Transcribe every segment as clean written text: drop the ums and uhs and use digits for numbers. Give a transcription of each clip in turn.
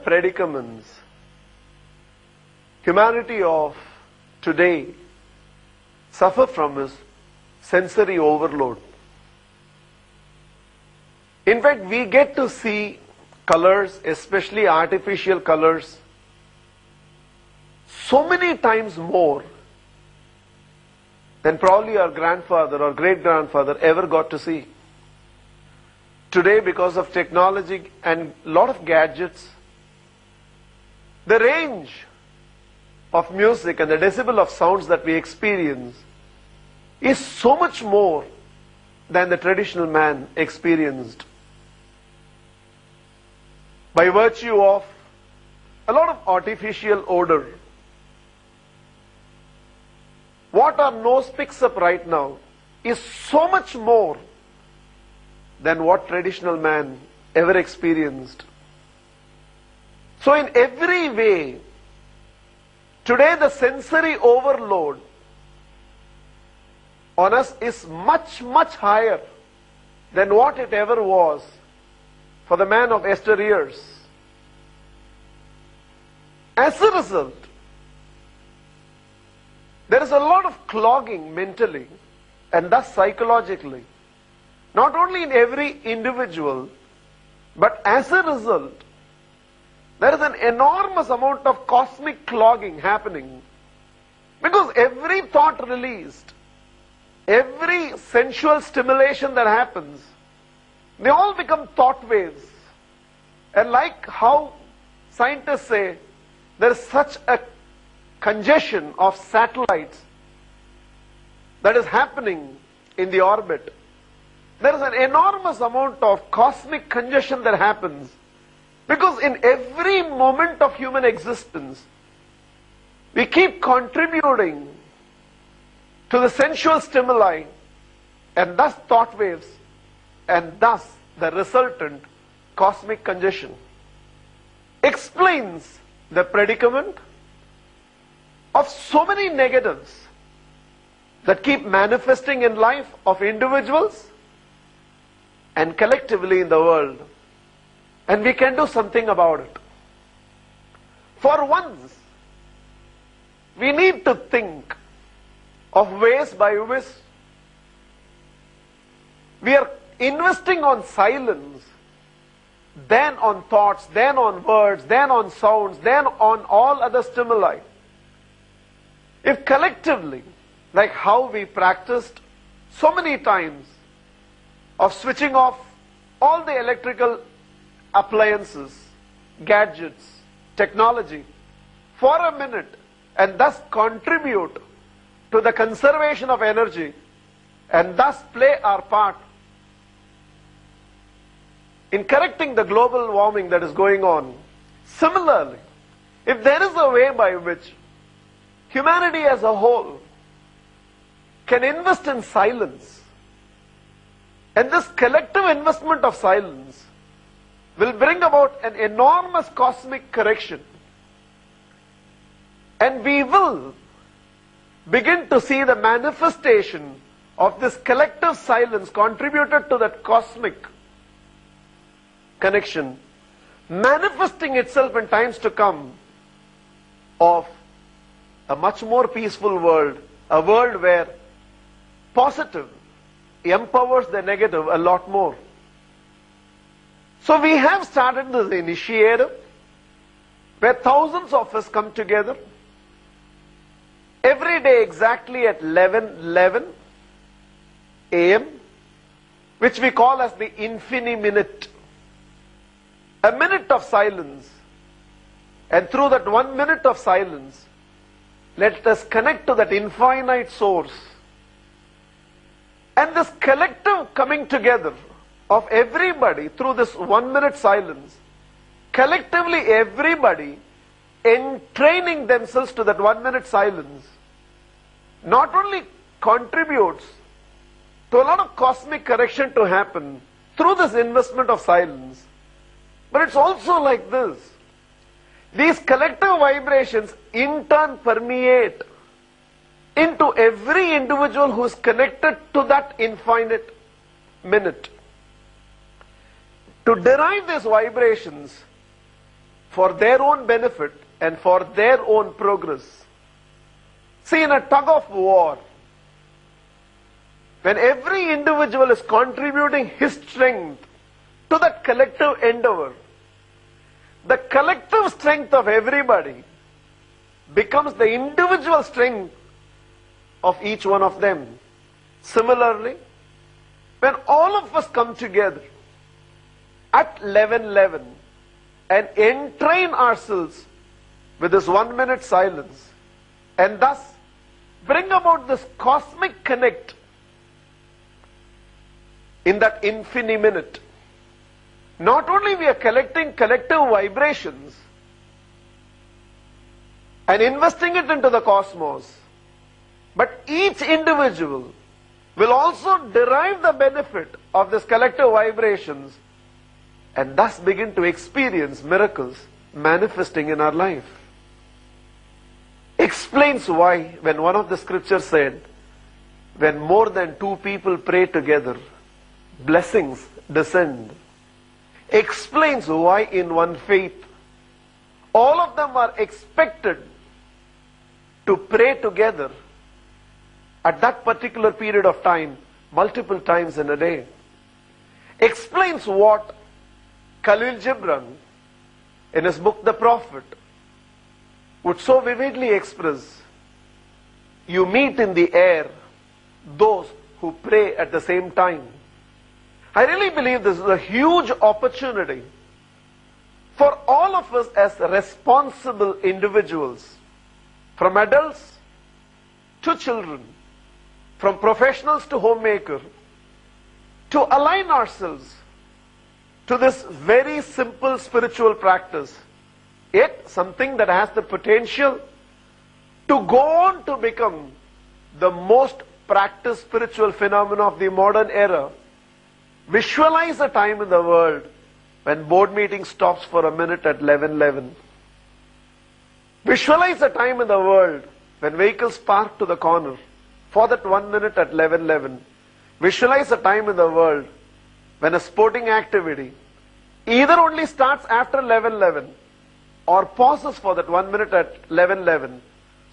predicaments humanity of today suffer from is sensory overload. In fact, we get to see colors, especially artificial colors, so many times more than probably our grandfather or great-grandfather ever got to see. Today, because of technology and a lot of gadgets, the range of music and the decibel of sounds that we experience is so much more than the traditional man experienced. By virtue of a lot of artificial odor, what our nose picks up right now is so much more than what traditional man ever experienced. So in every way, today the sensory overload on us is much, much higher than what it ever was for the man of yesteryears. As a result, there is a lot of clogging mentally and thus psychologically, not only in every individual, but as a result, there is an enormous amount of cosmic clogging happening, because every thought released, every sensual stimulation that happens, they all become thought waves. And like how scientists say, there is such a congestion of satellites that is happening in the orbit. There is an enormous amount of cosmic congestion that happens, because in every moment of human existence, we keep contributing to the sensual stimuli and thus thought waves and thus the resultant cosmic congestion. Explains the predicament of so many negatives that keep manifesting in life of individuals and collectively in the world. And we can do something about it. For once, we need to think of ways by which we are investing on silence, then on thoughts, then on words, then on sounds, then on all other stimuli. If collectively, like how we practiced so many times of switching off all the electrical appliances, gadgets, technology for a minute and thus contribute to the conservation of energy and thus play our part in correcting the global warming that is going on. Similarly, if there is a way by which humanity as a whole can invest in silence, and this collective investment of silence will bring about an enormous cosmic correction, and we will begin to see the manifestation of this collective silence contributed to that cosmic connection, manifesting itself in times to come of a much more peaceful world, a world where positive empowers the negative a lot more. So we have started this initiative where thousands of us come together every day exactly at 11:11 a.m., which we call as the infiniminute. A minute of silence, and through that 1 minute of silence, let us connect to that infinite source. And this collective coming together of everybody through this 1 minute silence, collectively everybody entraining themselves to that 1 minute silence, not only contributes to a lot of cosmic correction to happen through this investment of silence, but it's also like this. These collective vibrations in turn permeate into every individual who is connected to that infinite minute. To derive these vibrations for their own benefit and for their own progress. See, in a tug of war, when every individual is contributing his strength to that collective endeavor, the collective strength of everybody becomes the individual strength of each one of them. Similarly, when all of us come together at 11:11 and entrain ourselves with this 1 minute silence and thus bring about this cosmic connect in that infiniminute, not only we are collecting collective vibrations and investing it into the cosmos, but each individual will also derive the benefit of this collective vibrations and thus begin to experience miracles manifesting in our life. Explains why when one of the scriptures said, when more than two people pray together, blessings descend. Explains why in one faith, all of them are expected to pray together at that particular period of time, multiple times in a day. Explains what Khalil Gibran, in his book The Prophet, would so vividly express. You meet in the air those who pray at the same time. I really believe this is a huge opportunity for all of us as responsible individuals, from adults to children, from professionals to homemaker, to align ourselves to this very simple spiritual practice, yet something that has the potential to go on to become the most practiced spiritual phenomena of the modern era. Visualize a time in the world when board meeting stops for a minute at 11:11. Visualize a time in the world when vehicles park to the corner for that 1 minute at 11:11. Visualize a time in the world when a sporting activity either only starts after 11:11 or pauses for that 1 minute at 11:11,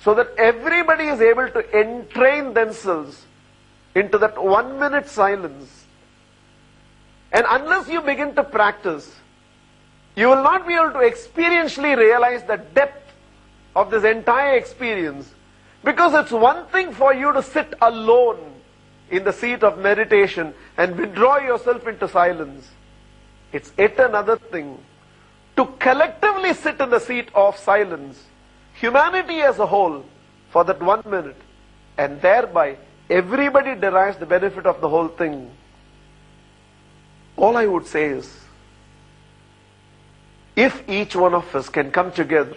so that everybody is able to entrain themselves into that 1 minute silence. And unless you begin to practice, you will not be able to experientially realize the depth of this entire experience. Because it's one thing for you to sit alone in the seat of meditation and withdraw yourself into silence. It's yet another thing to collectively sit in the seat of silence, humanity as a whole, for that 1 minute, and thereby everybody derives the benefit of the whole thing. All I would say is, if each one of us can come together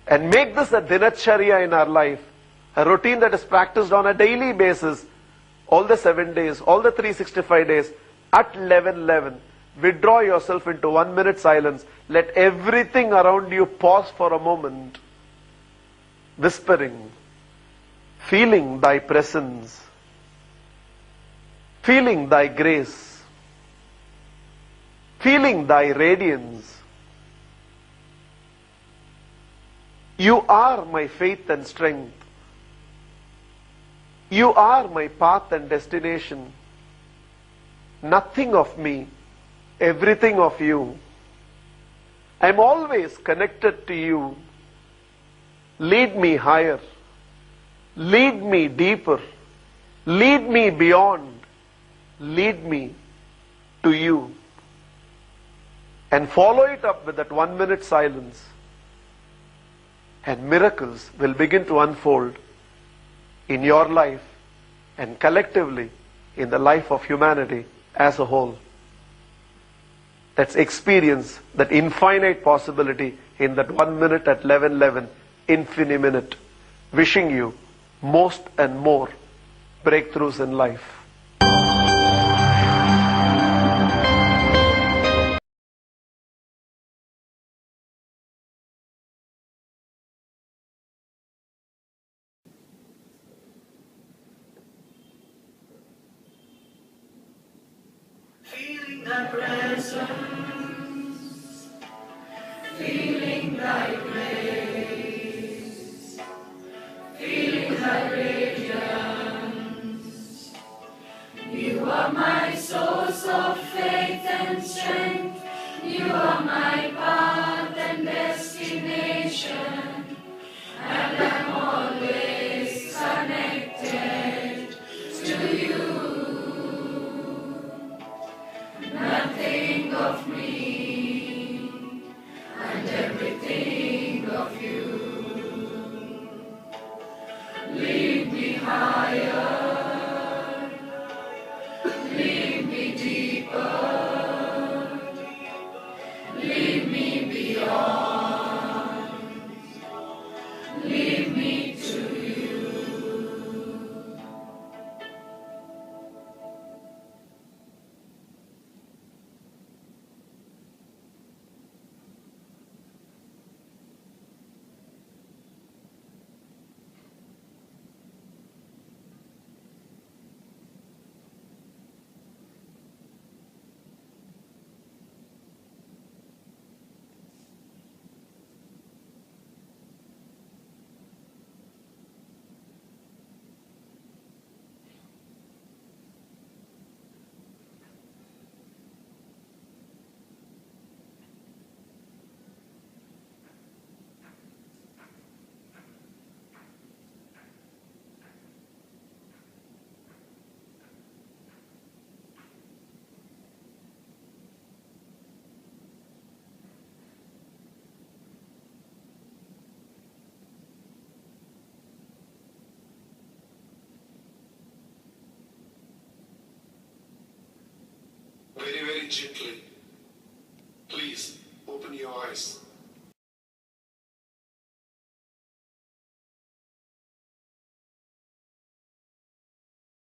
and make this a dinacharya in our life, a routine that is practiced on a daily basis, all the 7 days, all the 365 days, at 11:11, withdraw yourself into 1 minute silence. Let everything around you pause for a moment, whispering, feeling thy presence, feeling thy grace, feeling thy radiance. You are my faith and strength. You are my path and destination. Nothing of me, everything of you. I am always connected to you. Lead me higher. Lead me deeper. Lead me beyond. Lead me to you. And follow it up with that 1 minute silence. And miracles will begin to unfold in your life and collectively in the life of humanity as a whole. Let's experience that infinite possibility in that 1 minute at 11:11 infiniminute. Wishing you most and more breakthroughs in life. Feeling the presence, Very, very gently. Please open your eyes.